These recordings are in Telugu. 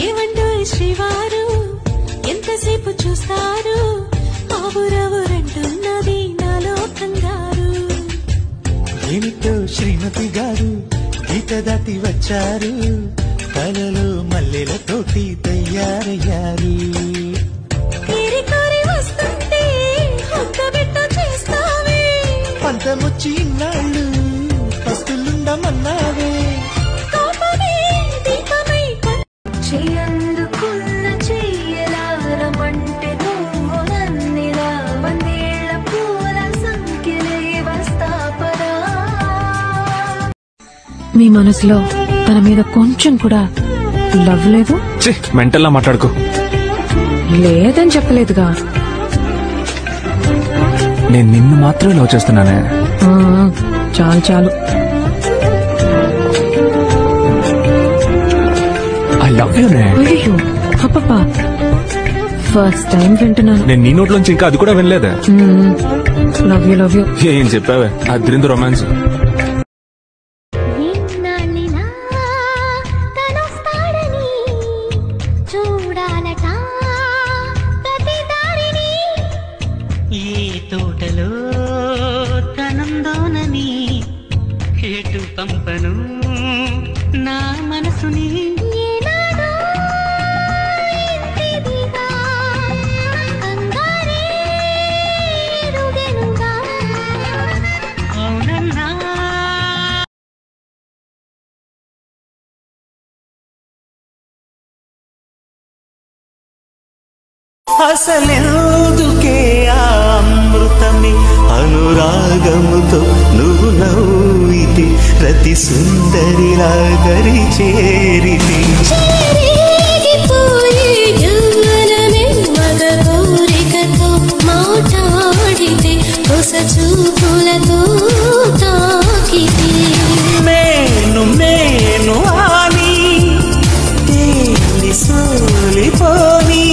ఏమంటూ శ్రీవారు ఎంతసేపు చూస్తారు ఆవురవురంటున్నది నాలో కంగారు ఏమిటో శ్రీమతి గారు గీత దాటి వచ్చారు కలలో మల్లెలతోటి తయారయ్యారు వస్తుంటే హొక్కబెట్ట చేస్తావే పంతముచ్చి ఇన్నాళ్ళు పస్తులుండమన్నావే చేయందుకున్న చెయ్యలారమంటే నువ్వు నన్నిలా వందేళ్ల పూల సంఖ్యలే వస్తాపరా మీ మనసులో తన మీద కొంచెం కూడా లవ్ లేదు? మెంటల్లా మాట్లాడుకో. లేదని చెప్పలేదుగా. నేను నిన్ను మాత్రమే లవ్ చేస్తున్నానే. చాలు చాలు. ఐ లవ్ యూ నే. అయ్యో అప్పప్పా, ఫస్ట్ టైం వింటున్నాను. నేను నీ నోట్లోంచి ఇంకా అది కూడా వినలేదా? Love you love you. ఏం చెప్పావే అద్రింది రొమాన్స్. ఈ తోటలో తనందోనని ఎటు పంపను నా మనసుని అవునన్నా అసలెందుకే అమృతమే అనురాగముతో నువ్వు నవ్వితే ప్రతి సుందరిలా గరి చేరితే మాట్లాడితే కొస చూపులతో తాకితే నేను నేను అని తేలి సోలిపోని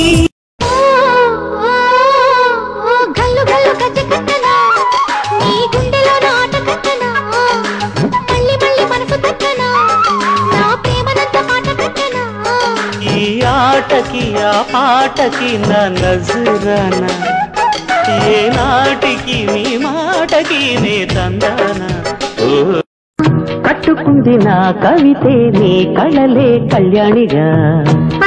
ఈ ఆటకి ఆ పాటకి నా నజరానా ఏ నాటికి నీ మాటకి నే తందానా కట్టుకుంది నా కవితే నీ కళలే కళ్యాణిగా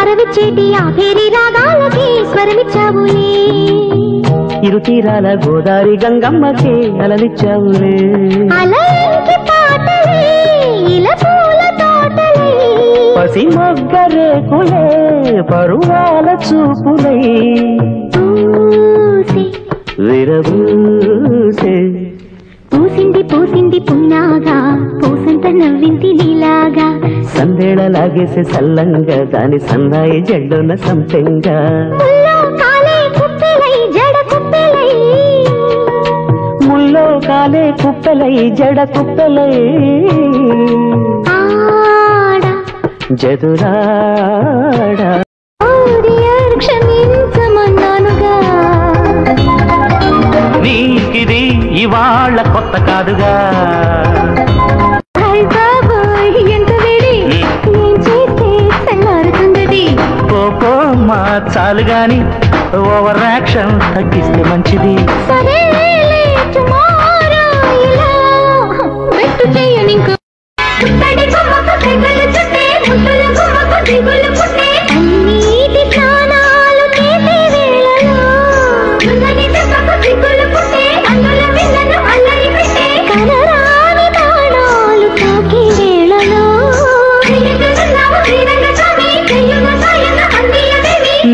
అరవిచ్చేటి ఆ పేరి రాగాలకి స్వరమిచ్చావులే ఇరుతీరాల గోదారి గంగమ్మకే అలలిచ్చావులే అలయంకి పాటలే ఇలా పూల తోటలే పసి మొగ్గరేకులే పరువాల చూపులై విరబూసే పూసింది పూసింది పున్నాగా పూసంత నవ్వింది నీలాగా సందేళలాగేసే సల్లంగా దాని సన్నాయి జెండున సంపెంగా ముల్లో కాలే కుప్పెలై జడ కుప్పెలై జదురాడా క్షమించమన్నానుగా నీకిది ఇవాళ్ళ కొత్త కాదుగా ఎంత వేడి ఏం చేస్తే చల్లారుతుందది కోకో మా చాలు గాని ఓవర్ యాక్షన్ తగ్గిస్తే మంచిది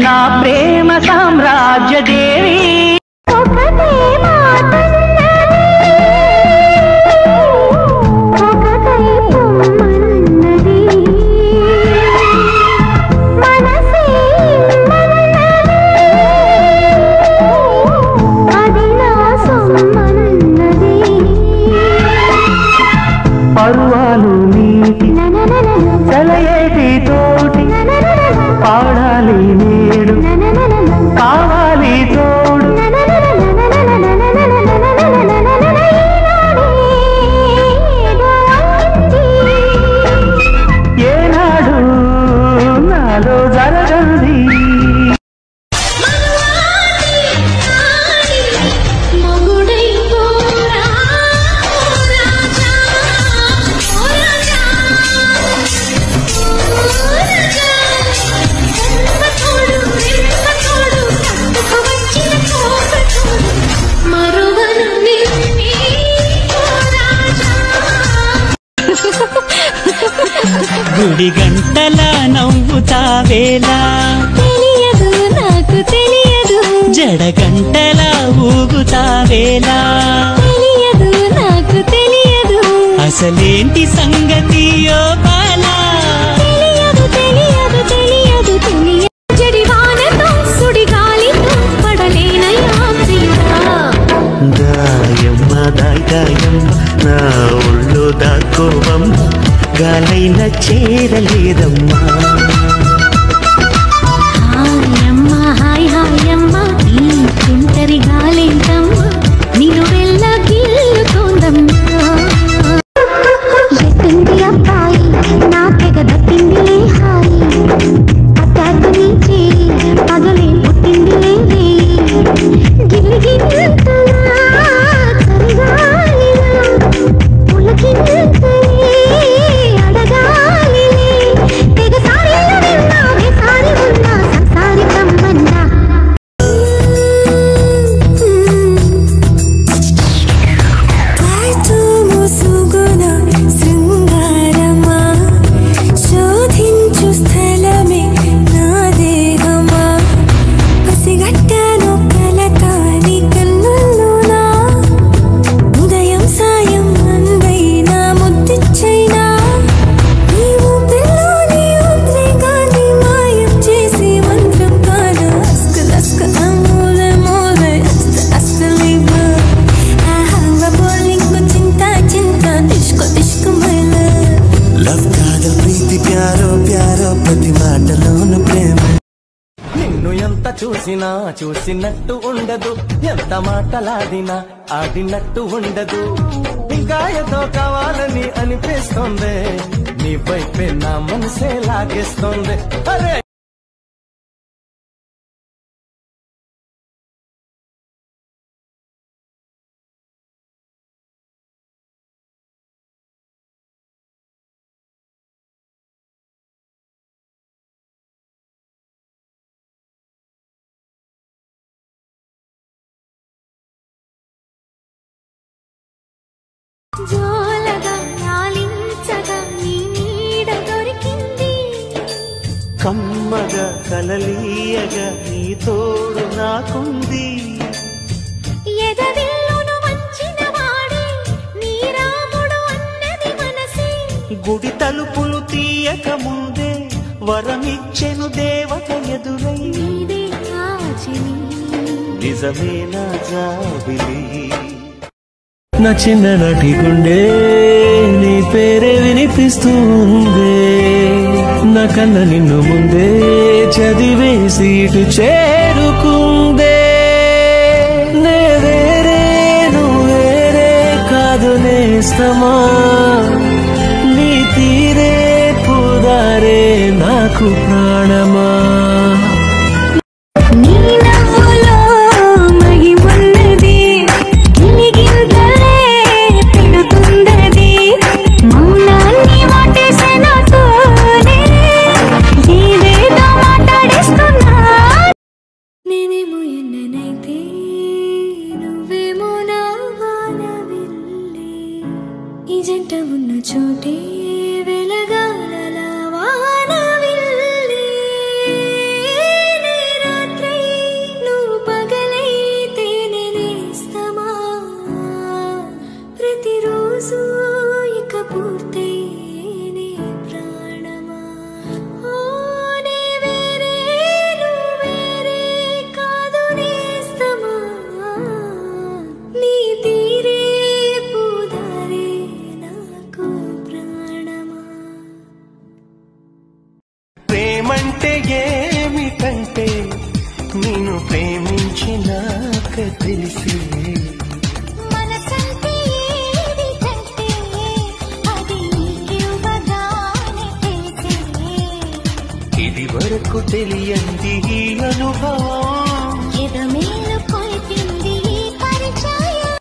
నా ప్రేమ సామ్రాజ్య దేవి ఒకటే మాటన్నది నాలో జరగంది. గుడి గంటల నవ్వుతావేలా తెలియదు నాకు తెలియదు, జడ గంటల ఊగుతావేలా తెలియదు నాకు తెలియదు, అసలేంటి సంగతి ఓ బాలా తెలియదు తెలియదు తెలియదు తెలియదు. జడివానతో సుడిగాలితో పడలేనయ్యా ప్రియుడా. దాయమ్మ దాయమ్మ నా ఒళ్ళు దాకోవమ్మ గాలైన చేరలేదమ్మా. హాయమ్మ హాయ్ హాయమ్మ ఈ తుంటరి గాలేంటమ్మ నిన్ను వెళ్ళ గిల్లుతోందమ్మా. ఎత్తుంది అబ్బాయి నాకెగ దట్టిందిలే హాయి, అట్టాకు నుంచి పగలే పుట్టిందిలే గిల్లి గిల్లుతలా చలిగాలిలా పులకింతలే అడగాలిలే తెగ సారిలో విన్నావే సారి ఉన్నా సంసారి కమ్మన్నా. నిన్ను ఎంత చూసినా చూసినట్టు ఉండదు, ఎంత మాటలాడినా ఆడినట్టు ఉండదు. ఇంకా ఏదో కావాలని అనిపిస్తుంది, నీ వైపే నా మనసే లాగేస్తుంది. అరే జోలగా లాలించగా నీ నీడ దొరికింది, కమ్మగా కలలీయగా నీ తోడు నాకుంది. ఎదవిల్లును వంచిన వాడే నీ రాముడు అన్నది మనసే, గుడి తలుపులు తీయక ముందే వరమిచ్చెను దేవత ఎదురై. నీదే ఆచని నిజమే నా జాబిలి, నా చిన్ననాటి గుండె నీ పేరే వినిపిస్తుంది. నా కన్న నిన్ను ముందే చదివేసి ఇటు చేరుకుందే. నే వేరే నువ్వు వేరే కాదు నేస్తమా, నీ తీరే పుదారే నాకు ప్రాణమా. నీ నవ్వులో మహిమున్నది, గిలిగింతలే పెడుతున్నది, మౌనాన్ని వాటేసినతోనే ఏదేదో మాట్లాడేస్తున్నా. నేనేమో ఎన్ననైతే నువ్వేమో నా వానవిల్లే, ఈ జంట ఉన్న చోటే వెలగాల వానవిల్లే. నే రాత్రై నువ్వు పగలైతే నేనేస్తమా, ప్రతిరోజు ఇక పూర్తయినే ప్రాణమా. ఓ నే వేరే నువ్వు వేరే కాదు నేస్తమా, నీ తీరే పూదారే నాకు ప్రాణమా. ప్రేమంటే ఏమిటంటే నిన్ను ప్రేమించినాక తెలిసి, మనసంటే ఏమిటంటే అది నీకివ్వగానే తెలిసే, ఇది వరకు తెలియంది ఈ అనుభవం ఎదమేలు కొలిపింది ఈ పరిచయం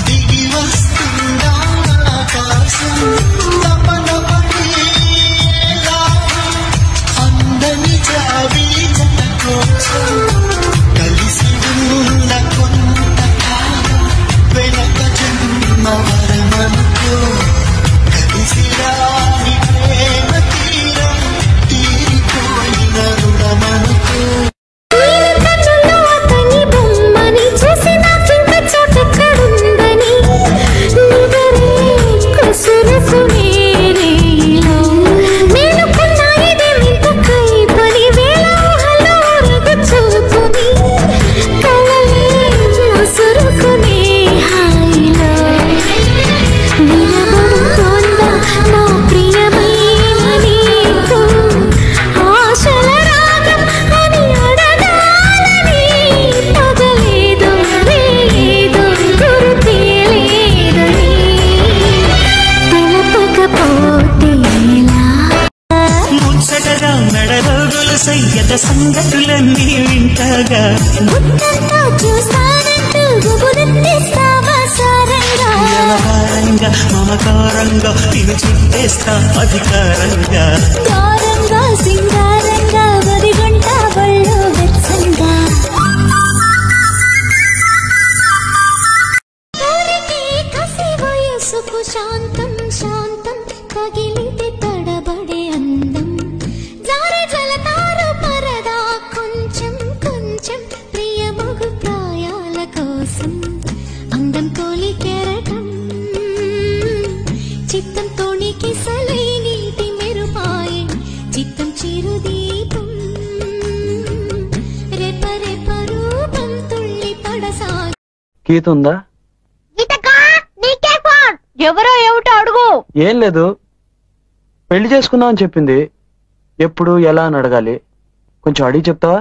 దిగి వస్తుందా ఆకాశం అందని జావి జన కోసం కలిసి ఉన్న కొంతకాలం వెనక జన్మ వరమనుకో కలిసి రాని ప్రేమ తీరం తీరిపోయిన రుణమనుకో అతని బొమ్మని చూసి నాకింక చోటెక్కడుందని నిదరే కసురుకు నేరేలో మేలుకున్న ఇది ఇంత కైపని వేళ ఊహలో రగు చూపుని కలలే ముసురుకునే హాయిలో నిలబడుతోందా నా ప్రియమైన నీకు ఆశల రాగం అని అడగాలని పగలేదో రేదో గుర్తే లేదని తెలపకపోతే ఎలా ముచ్చటగా నడరోగులు సయ్యద సంగతులన్నీ వింటగా ముద్దంతా చూస్తానంటూ గుబులెత్తేస్తావా సారంగా వ్యవహారంగా మమకారంగా నిన్ను చుట్టేస్తా అధికారంగా గారంగా సింగారంగా వదిగంట బళ్ళు వెచ్చంగా ఊరికే కసి వయసుకు శాంతం శాంతం తగిలితే తడబడే అందం జారి జలతారు పరదా కొంచెం కొంచెం ప్రియమగు ప్రాయాల కోసం అందం తోలి కెరటం చిత్తం తోణికి సలై నీటి మెరుపాయే చిత్తం చిరుదీపం రెప రెప రూపం తుళ్ళి పడసాగి గీత ఉందా? ఎవరో ఏమిటో అడుగు ఏం లేదు, పెళ్లి చేసుకుందాం అని చెప్పింది. ఎప్పుడు ఎలా అని అడగాలి, కొంచెం అడిగి చెప్తావా?